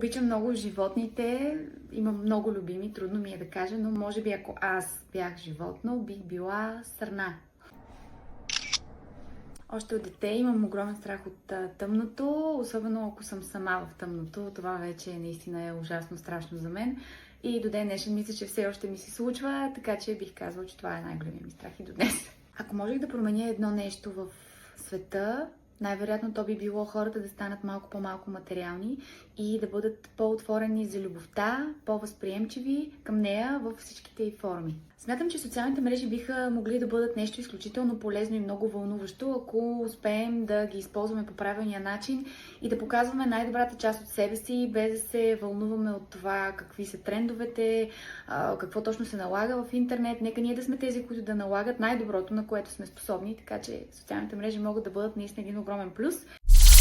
Обичам много животните, имам много любими, трудно ми е да кажа, но може би ако аз бях животно, бих била сърна. Още от дете имам огромен страх от тъмното, особено ако съм сама в тъмното. Това вече наистина е ужасно страшно за мен. И до ден днешен мисля, че все още ми се случва, така че бих казала, че това е най-големият ми страх и до днес. Ако можех да променя едно нещо в света, най-вероятно то би било хората да станат малко по-малко материални и да бъдат по-отворени за любовта, по-възприемчиви към нея във всичките й форми. Смятам, че социалните мрежи биха могли да бъдат нещо изключително полезно и много вълнуващо, ако успеем да ги използваме по правилния начин и да показваме най-добрата част от себе си, без да се вълнуваме от това какви са трендовете, какво точно се налага в интернет. Нека ние да сме тези, които да налагат най-доброто, на което сме способни, така че социалните мрежи могат да бъдат наистина един огромен плюс.